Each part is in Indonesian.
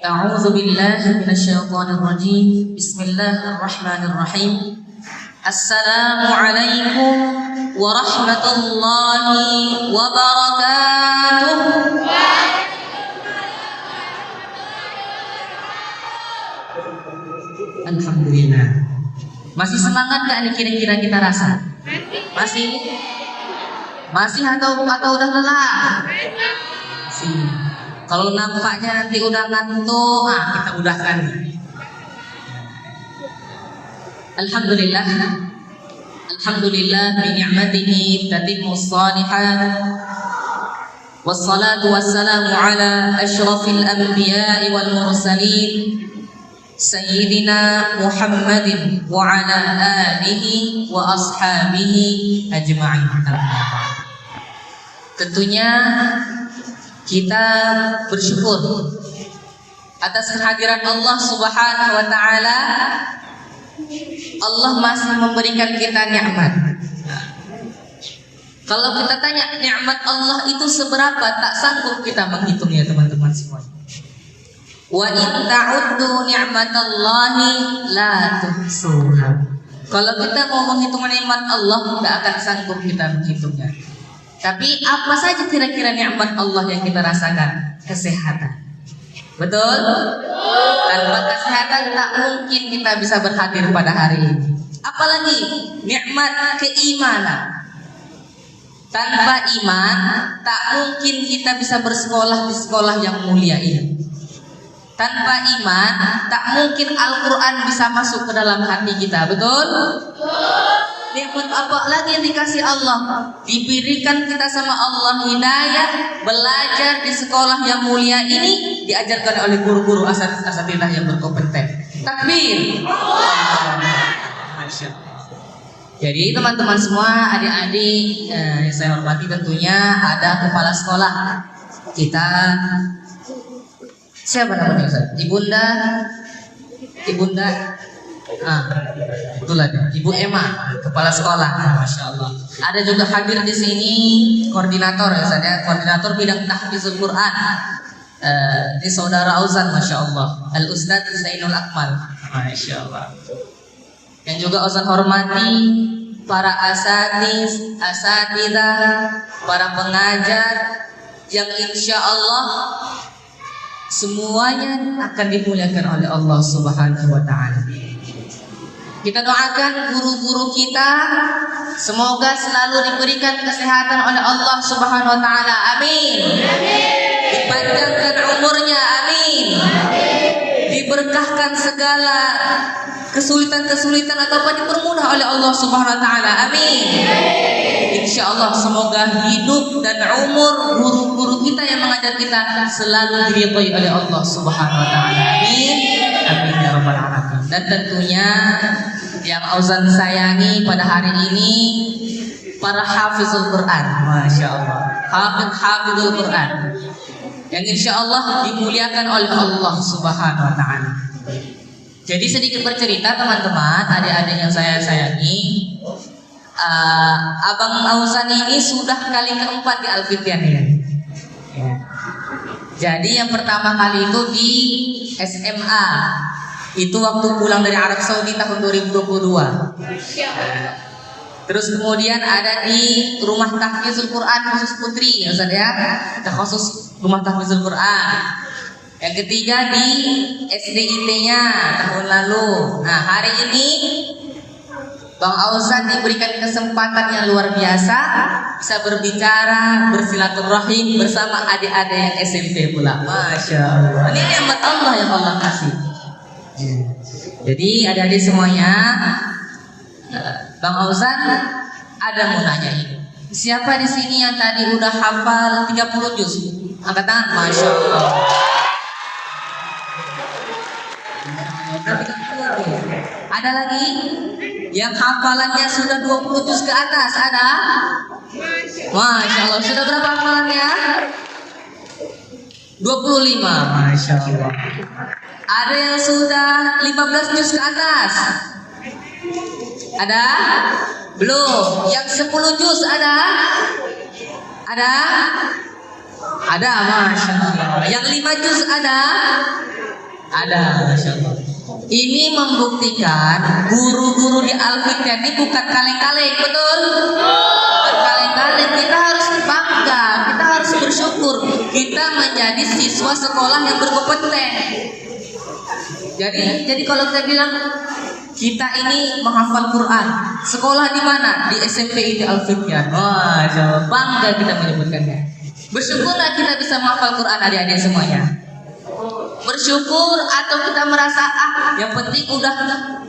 A'udzu billahi minasyaitonir rajim. Bismillahirrahmanirrahim. Assalamualaikum warahmatullahi wabarakatuh. Alhamdulillah. Masih semangat gak nih kira-kira kita rasa? Masih? Masih atau udah lelah? Masih. Kalau nampaknya nanti udah ngantuk, kita udahkan. Alhamdulillah. Alhamdulillah bi ni'matihi tatimmus shalihat. Wassalatu wassalamu ala asyrafil anbiya'i wal mursalin Sayyidina Muhammadin wa ala alihi wa ashabihi ajma'in. Tentunya kita bersyukur atas kehadiran Allah Subhanahu wa taala. Allah masih memberikan kita nikmat. Kalau kita tanya nikmat Allah itu seberapa, tak sanggup kita menghitungnya, teman-teman semua. Wa in ta'uddu ni'matallahi la tuhsuha. Kalau kita mau menghitung nikmat Allah, tidak akan sanggup kita menghitungnya. Tapi apa saja kira-kira nikmat Allah yang kita rasakan? Kesehatan. Betul? Tanpa kesehatan tak mungkin kita bisa berhadir pada hari ini. Apalagi nikmat keimanan. Tanpa iman tak mungkin kita bisa bersekolah di sekolah yang mulia ini. Tanpa iman tak mungkin Al-Quran bisa masuk ke dalam hati kita. Betul? Nikmat apa lagi yang dikasih Allah? Diberikan kita sama Allah hidayah, belajar di sekolah yang mulia ini, diajarkan oleh guru-guru asatidzah yang berkompeten. Takbir. Masya Allah. Jadi teman-teman semua, adik-adik yang saya hormati, tentunya ada kepala sekolah kita. Siapa namanya Ustaz? Ibunda. Betul aja. Ibu Emma, kepala sekolah. Masya Allah. Ada juga hadir di sini koordinator ya, saya koordinator bidang tahfizul Quran. Ini saudara Auzan, Masya Allah. Al Ustadz Zainul Akmal. Masya Allah. Yang juga Auzan hormati para asatidzah, para pengajar yang insya Allah semuanya akan dimuliakan oleh Allah Subhanahu wa taala. Kita doakan guru-guru kita semoga selalu diberikan kesehatan oleh Allah Subhanahu wa taala. Amin. Dipanjangkan umurnya. Amin. Diberkahkan segala kesulitan-kesulitan ataupun dipermudah oleh Allah Subhanahu wa taala. Amin. Insyaallah semoga hidup dan umur guru-guru kita yang mengajar kita selalu diridhai oleh Allah Subhanahu wa taala. Amin. Amin ya rabbal alamin. Dan tentunya yang Auzan sayangi pada hari ini para hafizul Quran. Masya Allah. Hafizul Quran yang insya Allah dimuliakan oleh Allah Subhanahu wa taala. Jadi sedikit bercerita teman-teman, adik-adik yang saya sayangi, Abang Auzan ini sudah kali keempat di Al-Fityan ya. Jadi yang pertama kali itu di SMA, itu waktu pulang dari Arab Saudi tahun 2022. Terus kemudian ada di rumah tahfizul Quran khusus putri, ya Ustaz ya, khusus rumah tahfizul Quran. Yang ketiga di SDIT-nya tahun lalu. Nah hari ini Bang Auzan diberikan kesempatan yang luar biasa, bisa berbicara, bersilaturahim bersama adik-adik yang SMP pula. Masya Allah. Ini nikmat Allah yang Allah kasih. Jadi adik-adik semuanya, Bang Auzan ada mau nanya ini. Siapa di sini yang tadi udah hafal 30 juz? Angkat tangan. Masya Allah. Ada lagi yang hafalannya sudah 20 juz ke atas, ada? Masya Allah, sudah berapa hafalannya? 25, Masya Allah. Ada yang sudah 15 juz ke atas? Ada? Belum. Yang 10 juz ada? Ada? Ada, Masya Allah. Yang 5 juz ada? Ada, Masya Allah. Ini membuktikan guru-guru di Al-Fitnah ini bukan kaleng-kaleng, betul? Bukan kaleng-kaleng. Kita harus bangga, kita harus bersyukur. Kita menjadi siswa sekolah yang berkompeten. Jadi kalau kita bilang kita ini menghafal Quran, sekolah di mana? Di SMP di Al-Fitnah. Wah, bangga kita menyebutkannya. Bersyukurlah kita bisa menghafal Quran, adik-adik semuanya. Bersyukur atau kita merasa yang penting udah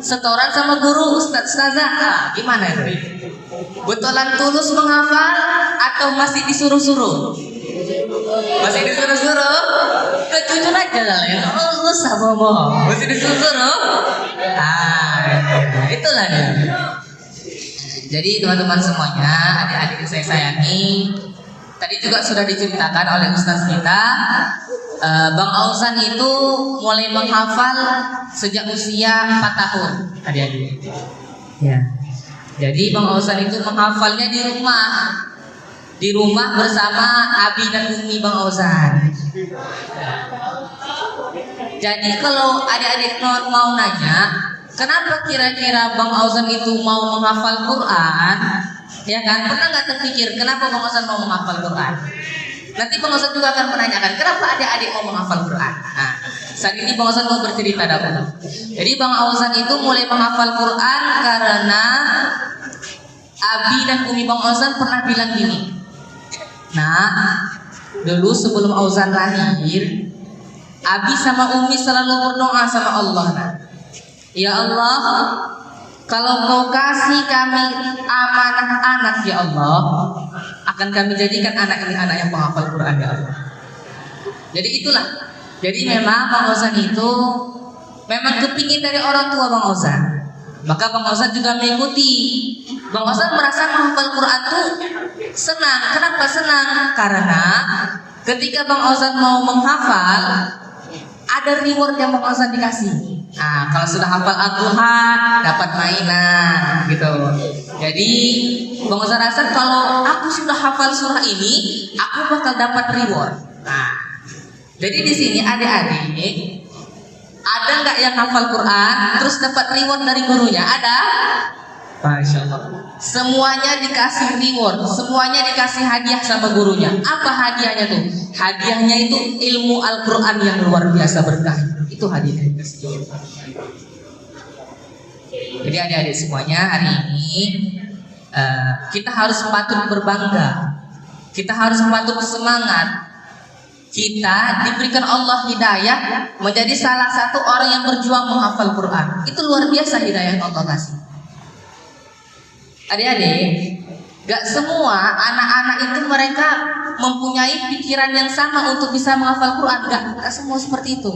setoran sama guru, ustazah, gimana itu? Betulan tulus menghafal atau masih disuruh-suruh? Masih disuruh-suruh? Jujur aja lah ya, usah bohong. Masih disuruh-suruh? Itulah dia. Jadi teman-teman semuanya, adik-adik yang saya sayangi, tadi juga sudah diceritakan oleh ustaz kita. Bang Auzan itu mulai menghafal sejak usia 4 tahun, adik-adik. Ya. Jadi Bang Auzan itu menghafalnya di rumah bersama Abi dan Umi Bang Auzan. Jadi kalau adik-adik mau nanya, kenapa kira-kira Bang Auzan itu mau menghafal Quran? Ya kan? Pernah nggak terpikir kenapa Bang Auzan mau menghafal Quran? Nanti Bang Auzan juga akan menanyakan kenapa adik-adik mau menghafal Quran. Nah, saat ini Bang Auzan mau bercerita dahulu. Jadi Bang Auzan itu mulai menghafal Quran karena Abi dan Umi Bang Auzan pernah bilang gini. Nah, dulu sebelum Auzan lahir, Abi sama Umi selalu berdoa sama Allah. Nah, ya Allah, kalau Kau kasih kami amanah anak ya Allah, akan kami jadikan anak ini anak yang menghafal Quran ya Allah. Jadi itulah. Jadi memang Bang Auzan itu memang kepingin dari orang tua Bang Auzan. Maka Bang Auzan juga mengikuti. Bang Auzan merasa menghafal Quran tuh senang. Kenapa senang? Karena ketika Bang Auzan mau menghafal, ada reward yang Bang Auzan dikasih. Nah, kalau sudah hafal Al-Duha dapat mainan gitu. Jadi Bang Auzan rasa kalau aku sudah hafal surah ini, aku bakal dapat reward. Nah, jadi di sini adik-adik, ada nggak yang hafal Quran terus dapat reward dari gurunya? Ada? Masya Allah. Semuanya dikasih reward, semuanya dikasih hadiah sama gurunya. Apa hadiahnya tuh? Hadiahnya itu ilmu Al-Quran yang luar biasa berkah. Itu hadiahnya. Jadi adik-adik semuanya, hari ini kita harus patut berbangga. Kita harus patut semangat. Kita diberikan Allah hidayah menjadi salah satu orang yang berjuang menghafal Quran. Itu luar biasa hidayah yang Allah kasih. Adik-adik, gak semua anak-anak itu mereka mempunyai pikiran yang sama untuk bisa menghafal Quran. Gak semua seperti itu.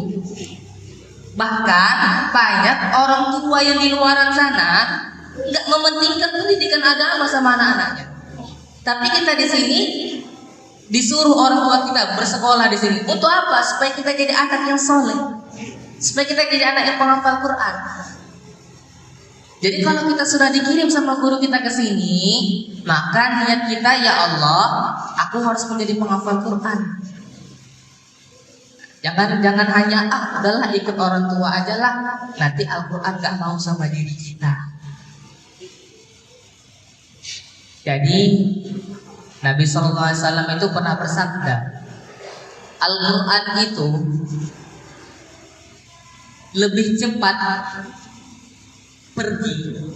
Bahkan banyak orang tua yang di luaran sana gak mementingkan pendidikan agama sama anak-anaknya. Tapi kita di sini disuruh orang tua kita bersekolah di sini. Untuk apa? Supaya kita jadi anak yang soleh, supaya kita jadi anak yang penghafal Quran. Jadi kalau kita sudah dikirim sama guru kita ke sini, maka niat kita, ya Allah, aku harus menjadi penghafal Quran. Jangan hanya udahlah ikut orang tua aja lah, nanti Al-Quran gak mau sama diri kita. Jadi Nabi SAW itu pernah bersabda, Al-Quran itu lebih cepat pergi,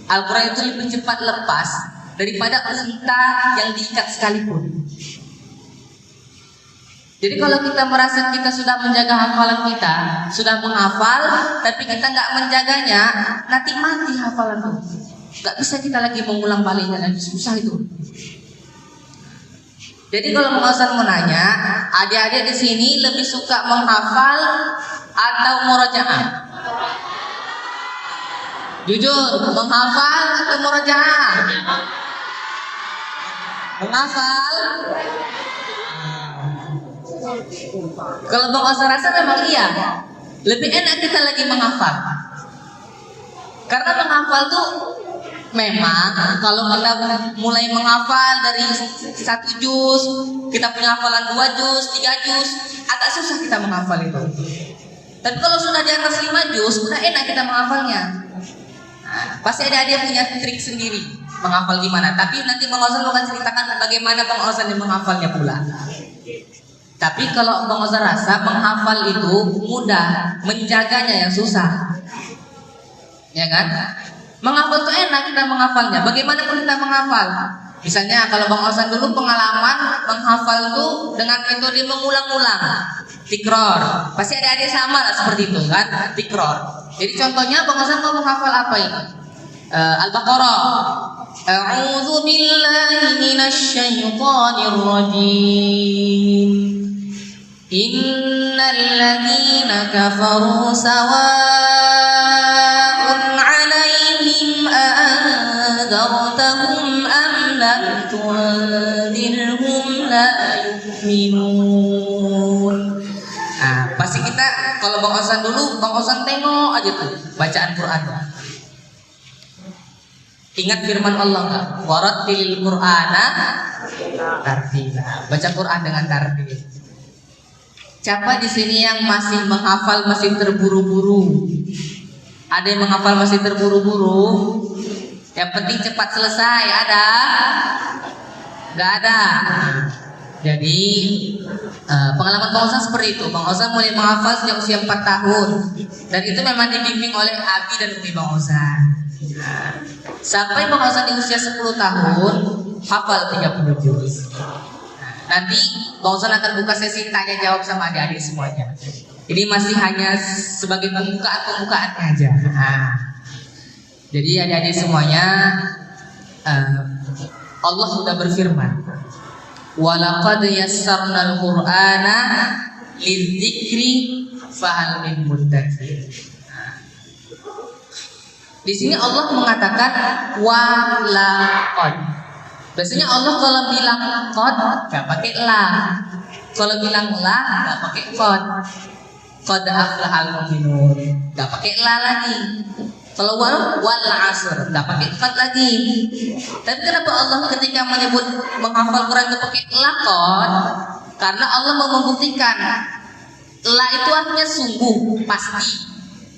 Al-Quran itu lebih cepat lepas daripada unta yang diikat sekalipun. Jadi kalau kita merasa kita sudah menjaga hafalan kita, sudah menghafal, tapi kita nggak menjaganya, nanti mati hafalan itu. Nggak bisa kita lagi mengulang baliknya lagi, susah itu. Jadi kalau Bang Auzan menanya, adik-adik di sini lebih suka menghafal atau murojaah? Jujur, menghafal atau murojaah? Menghafal. Kalau Bang Oza rasa memang iya, lebih enak kita lagi menghafal. Karena menghafal tuh memang kalau kita mulai menghafal dari 1 juz, kita punya hafalan 2 juz, 3 juz, agak susah kita menghafal itu. Tapi kalau sudah di atas 5 juz, udah enak kita menghafalnya. Pasti ada dia punya trik sendiri menghafal gimana. Tapi nanti Bang Ozan akan ceritakan bagaimana Bang Ozan yang menghafalnya pula. Tapi kalau Bang Ozan rasa menghafal itu mudah, menjaganya yang susah. Ya kan? Menghafal itu enak kita menghafalnya. Bagaimana pun kita menghafal. Misalnya kalau Bang Ozan dulu pengalaman menghafal itu dengan metode mengulang-ulang. Tikror. Pasti adik-adik sama lah seperti itu kan? Tikror. Jadi contohnya Bang Ozan mau menghafal apa ini? Al-Baqarah. A'udzu billahi minasy syaithanir rajim. Innal ladzina kafaru sawa'un 'alaihim a'anzartahum am lam tunzirhum la yu'minun. Pasti kita kalau Bang Ozan dulu, Bang Ozan tengok aja tuh bacaan Quran. Ingat firman Allah enggak? Warattilil Qur'ana tartila. Baca Quran dengan tartil. Siapa di sini yang masih menghafal masih terburu-buru? Ada yang menghafal masih terburu-buru? Yang penting cepat selesai. Ada? Enggak ada. Jadi pengalaman Bang Ozan seperti itu. Bang Ozan mulai menghafal sejak usia 4 tahun. Dan itu memang dibimbing oleh Abi dan Umi Bang Ozan. Sampai Bang Ozan di usia 10 tahun hafal 30 juz. Nanti Bang Ozan akan buka sesi tanya jawab sama adik-adik semuanya. Ini masih hanya sebagai pembukaan aja. Jadi adik-adik semuanya, Allah sudah berfirman, walaqad yassarnal Qur'ana lidzikri fahal min muddakir. Di sini Allah mengatakan walaqad. Biasanya Allah kalau bilang qad enggak pakai la. Kalau bilang la enggak pakai qad. Qad aflahal mu'minun enggak pakai la lagi. Kalau wal asr enggak pakai qad lagi. Tapi kenapa Allah ketika menyebut menghafal Quran itu pakai laqad? Karena Allah mau membuktikan la itu artinya sungguh, pasti.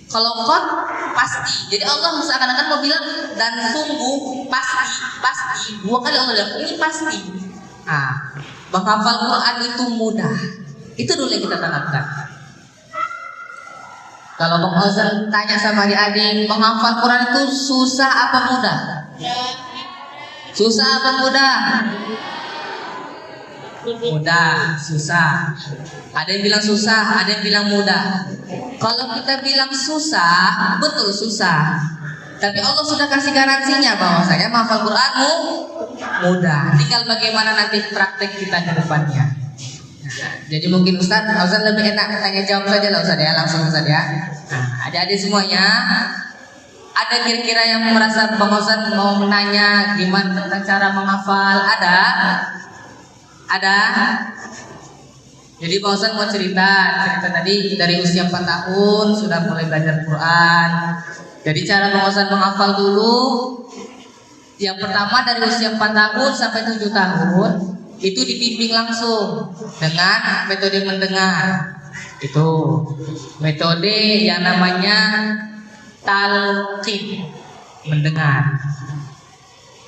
Kalau qad pasti. Jadi Allah seakan-akan mau bilang dan sungguh pasti. 2 kali Allah bilang ini pasti. Menghafal Quran itu mudah. Itu dulu yang kita tanamkan. Kalau Bang Ozan tanya sama adik-adik, menghafal Quran itu susah apa mudah? Susah apa mudah? Mudah, susah. Ada yang bilang susah, ada yang bilang mudah. Kalau kita bilang susah, betul susah. Tapi Allah sudah kasih garansinya bahwasanya menghafal Quranmu mudah. Tinggal bagaimana nanti praktek kita ke depannya. Jadi mungkin Ustaz lebih enak tanya jawab saja lah Ustaz ya, langsung Ustaz ya. Adik-adik semuanya, ada kira-kira yang merasa Bang Ozan mau menanya gimana tentang cara menghafal? Ada? Jadi Bang Ozan mau cerita tadi dari usia 4 tahun sudah mulai belajar Quran. Jadi cara Bang Ozan menghafal dulu, yang pertama dari usia 4 tahun sampai 7 tahun itu dibimbing langsung dengan metode mendengar. Itu metode yang namanya talqin, mendengar.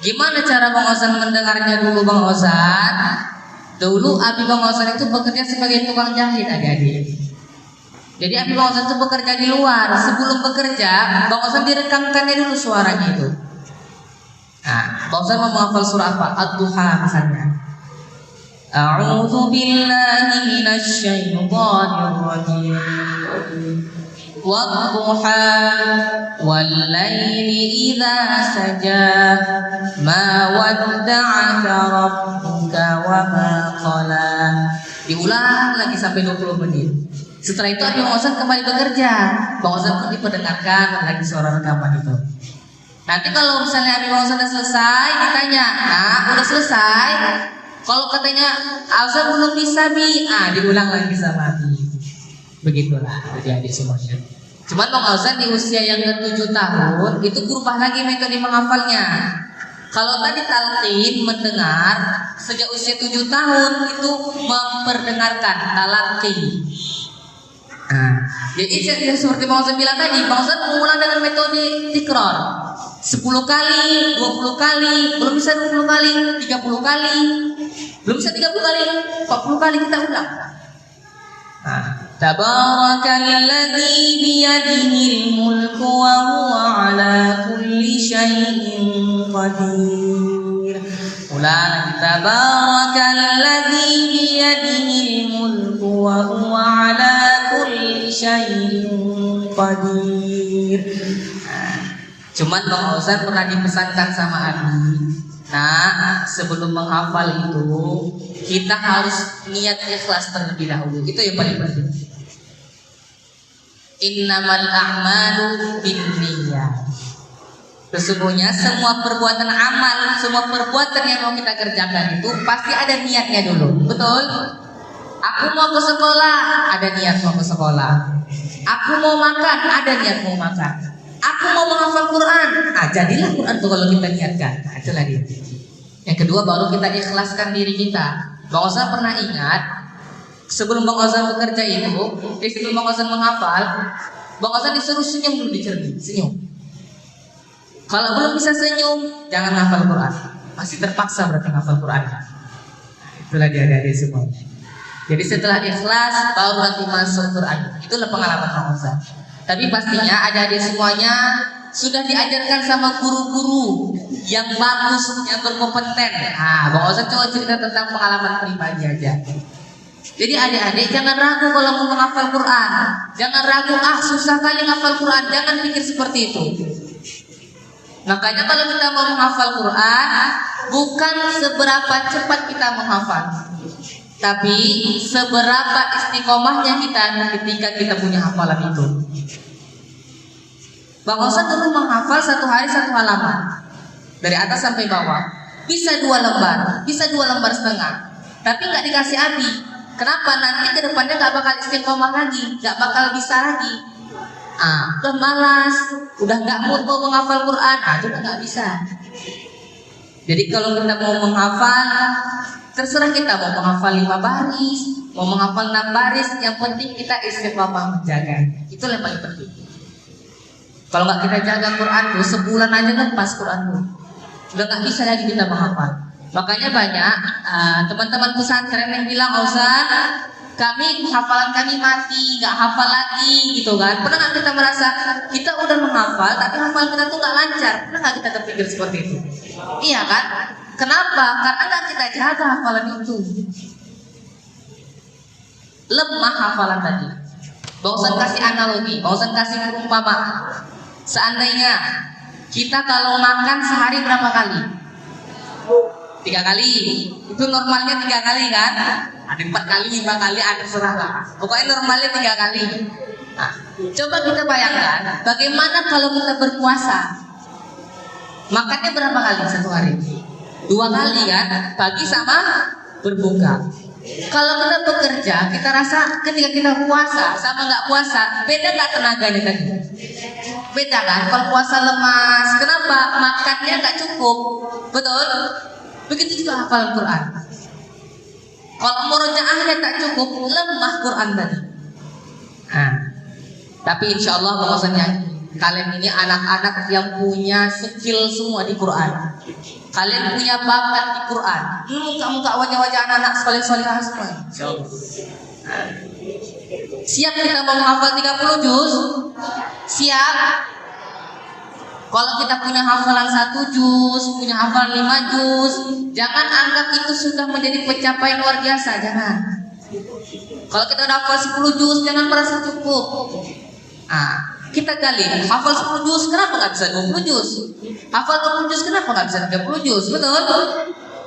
Gimana cara Bang Ozan mendengarnya dulu Bang Ozan? Dulu Abi Bang Ozan itu bekerja sebagai tukang jahit adik-adik. Jadi Abi Bang Ozan itu bekerja di luar. Sebelum bekerja, Bang Ozan direkamkannya dulu suaranya itu. Bang Ozan mau menghafal surah apa? Ad-Duha misalnya. A'udzu billahi minasy syaithanir rajim. Wadduha wal laili idza saja ma wadda'aka rabbuka wa ma qala. Diulang lagi sampai 20 menit. Setelah itu Bang Ozan kembali bekerja. Bang Ozan pun diperdengarkan lagi suara rekaman itu. Nanti kalau misalnya Bang Ozan sudah selesai, ditanya, nah udah selesai. Kalau katanya Ozan belum bisa diulang lagi sama Abi. Begitulah adik-adik semuanya. Cuman Bang Ozan di usia yang ke-7 tahun itu berubah lagi metode menghafalnya. Kalau tadi talqin mendengar, sejak usia 7 tahun itu memperdengarkan talqin. Nah, jadi seperti Bang Ozan bilang tadi, Bang Ozan mengulang dengan metode tikrar 10 kali, 20 kali, belum bisa 20 kali, 30 kali, belum bisa 30 kali, 40 kali kita ulang. Nah, Tabarakalladzi biyadihil mulku wa huwa ala kulli syai'in qadir. Ulang lagi. Tabarakalladzi biyadihil mulku wa huwa ala kulli syai'in qadir. Cuman Bang Ozan pernah dipesankan sama Abi, nah sebelum menghafal itu kita harus niat ikhlas terlebih dahulu. Itu yang paling penting. Innamal a'malu binniyat. Sesungguhnya semua perbuatan amal, semua perbuatan yang mau kita kerjakan itu pasti ada niatnya dulu. Betul? Aku mau ke sekolah, ada niat mau ke sekolah. Aku mau makan, ada niat mau makan. Aku mau menghafal Quran, jadilah Quran tuh kalau kita niatkan. Nah, itulah dia. Yang kedua baru kita ikhlaskan diri kita. Bang Ozan pernah ingat sebelum Bang Ozan bekerja itu, sebelum Bang Ozan menghafal, Bang Ozan disuruh senyum dulu di cermin, senyum. Kalau belum bisa senyum, jangan hafal Quran. Masih terpaksa berarti hafal Quran. Itulah dia adik semuanya. Jadi setelah ikhlas baru nanti masuk Quran. Itulah pengalaman Bang Ozan. Tapi pastinya adik-adik semuanya sudah diajarkan sama guru-guru yang bagus, yang berkompeten. Bang Ozan coba cerita tentang pengalaman pribadi aja. Jadi adik-adik jangan ragu kalau mau menghafal Quran. Jangan ragu, susah kali menghafal Quran. Jangan pikir seperti itu. Makanya kalau kita mau menghafal Quran, bukan seberapa cepat kita menghafal, tapi seberapa istiqomahnya kita ketika kita punya hafalan itu. Bang Ozan dulu menghafal 1 hari 1 halaman dari atas sampai bawah, bisa 2 lembar, bisa 2 lembar setengah, tapi nggak dikasih Abi. Kenapa? Nanti kedepannya nggak bakal istiqomah lagi, nggak bakal bisa lagi. Udah malas, udah nggak mood mau menghafal Quran, itu udah nggak bisa. Jadi kalau kita mau menghafal, terserah kita mau menghafal 5 baris, mau menghafal 6 baris, yang penting kita istiqomah menjaga. Itu yang paling penting. Kalau nggak kita jaga Quran tuh sebulan aja lepas Quran tuh, udah nggak bisa lagi kita menghafal. Makanya banyak teman-teman pesantren yang bilang, Ozan, kami hafalan kami mati, nggak hafal lagi gitu kan. Pernah nggak kita merasa kita udah menghafal tapi hafalan kita tuh nggak lancar? Pernah nggak kita terpikir seperti itu? Iya kan? Kenapa? Karena nggak kita jaga hafalan itu. Lemah hafalan tadi. Bang Ozan kasih analogi, Bang Ozan kasih perumpamaan. Seandainya kita kalau makan sehari berapa kali? 3 kali. Itu normalnya 3 kali kan? Ada 4 kali, 5 kali, ada serah. Pokoknya normalnya 3 kali. Coba kita bayangkan, bagaimana kalau kita berpuasa? Makannya berapa kali 1 hari? 2 kali kan? Pagi sama berbuka. Kalau kita bekerja, kita rasa ketika kita puasa sama nggak puasa, beda nggak tenaganya tadi? Beda kan? Kalau puasa lemas, kenapa? Makannya nggak cukup, betul? Begitu juga hafalan Quran. Kalau murojaahnya tak cukup, lemah Quran tadi. Tapi insya Allah Bang Ozan yakin kalian ini anak-anak yang punya skill semua di Quran. Kalian punya bakat di Quran. Muka-muka wajah-wajah anak-anak soleh-solehah semua. Siap kita mau menghafal 30 juz? Siap? Kalau kita punya hafalan 1 juz, punya hafalan 5 juz, jangan anggap itu sudah menjadi pencapaian luar biasa, jangan. Kalau kita udah hafal 10 juz, jangan merasa cukup. Kita gali, hafal 10 juz, kenapa nggak bisa 20 juz? Hafal 20 juz, kenapa nggak bisa 30 juz? Betul?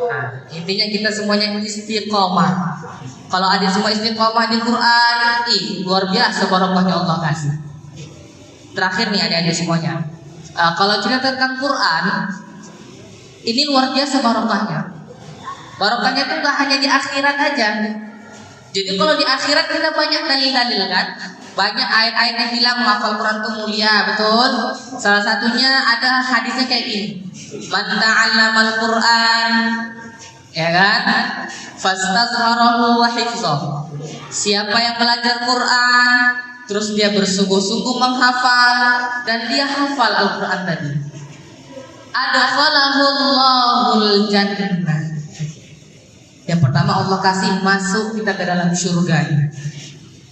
Nah, intinya kita semuanya istiqomah. Kalau ada semua istiqomah di Quran, luar biasa barokahnya Allah kasih. Terakhir nih adik-adik semuanya, kalau cerita tentang Quran, ini luar biasa barokahnya. Barokahnya itu gak hanya di akhirat aja. Jadi kalau di akhirat kita banyak dalil-dalil kan, banyak ayat-ayat yang bilang menghafal Quran itu mulia, betul. Salah satunya ada hadisnya kayak gini, man ta'allamal Quran, ya kan, fastazharahu wa hifzahu. Siapa yang belajar Quran terus dia bersungguh-sungguh menghafal dan dia hafal Al-Quran tadi, adkhalahul jannah. Yang pertama Allah kasih masuk kita ke dalam surga.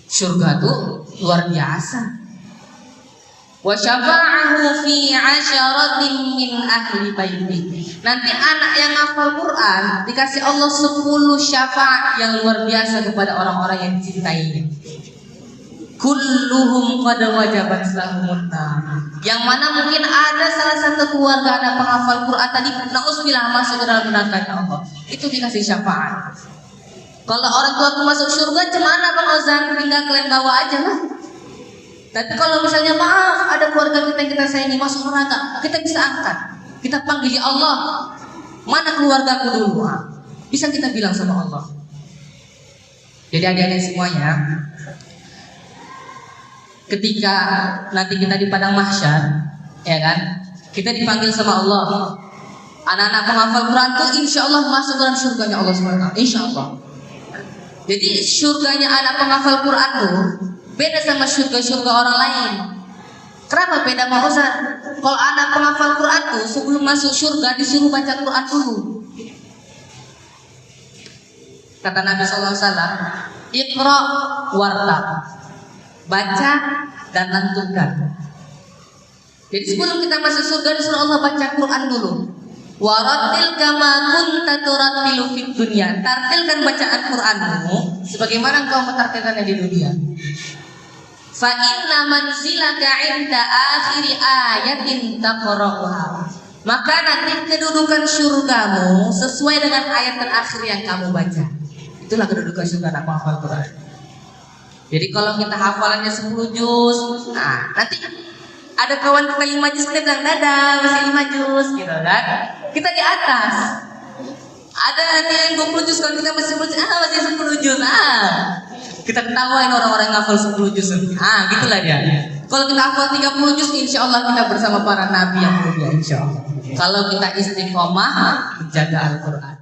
Surga itu luar biasa. Wa syafa'ahu fi 'asyaratin min ahli baiti. Nanti anak yang hafal Quran dikasih Allah 10 syafaat yang luar biasa kepada orang-orang yang dicintainya. Kulluhum qad wajabat lahumut nar. Yang mana mungkin ada salah satu keluarga anak penghafal Quran tadi nauzubillah masuk ke dalam neraka Allah. Itu dikasih syafaat. Kalau orang tua masuk surga, cemana Bang Ozan? Tinggal kalian bawa aja lah. Tapi kalau misalnya maaf ada keluarga kita yang kita sayangi masuk neraka, kita bisa angkat. Kita panggil ya Allah, mana keluargaku dulu? Bisa kita bilang sama Allah. Jadi adik-adik semuanya, ketika nanti kita di padang mahsyar, ya kan, kita dipanggil sama Allah. Anak-anak penghafal Quran itu insya Allah masuk dalam surganya Allah SWT. Insya Allah. Jadi surganya anak penghafal Quran tuh beda sama surga-surga orang lain. Kenapa beda Pak Ustaz? Kalau anak penghafal Quran tuh sebelum masuk surga disuruh baca Quran dulu. Kata Nabi SAW, Iqra wartab, baca dan lantunkan. Jadi sebelum kita masuk surga disuruh Allah baca Quran dulu. Warattil kama kunta turattilu fid dunya. Tartilkan bacaan Qur'anmu sebagaimana engkau mentartilkannya di dunia. Fa inna manzilaka 'inda akhiri ayatin taqra'uha. Maka nanti kedudukan surgamu sesuai dengan ayat terakhir yang kamu baca. Itulah kedudukan surga anak menghafal Quran. Jadi kalau kita hafalannya 10 juz, nah nanti ada kawan kita 5 juz, kita bilang dadah masih 5 juz gitu kan. Kita di atas. Ada nanti yang 20 juz, kalau kita masih 10 juz, masih 10 juz. Kita ketawain orang-orang yang hafal 10 juz. Gitulah dia. Kalau kita hafal 30 juz, insya Allah kita bersama para nabi yang mulia, insya Allah. Kalau kita istiqomah menjaga Al-Quran.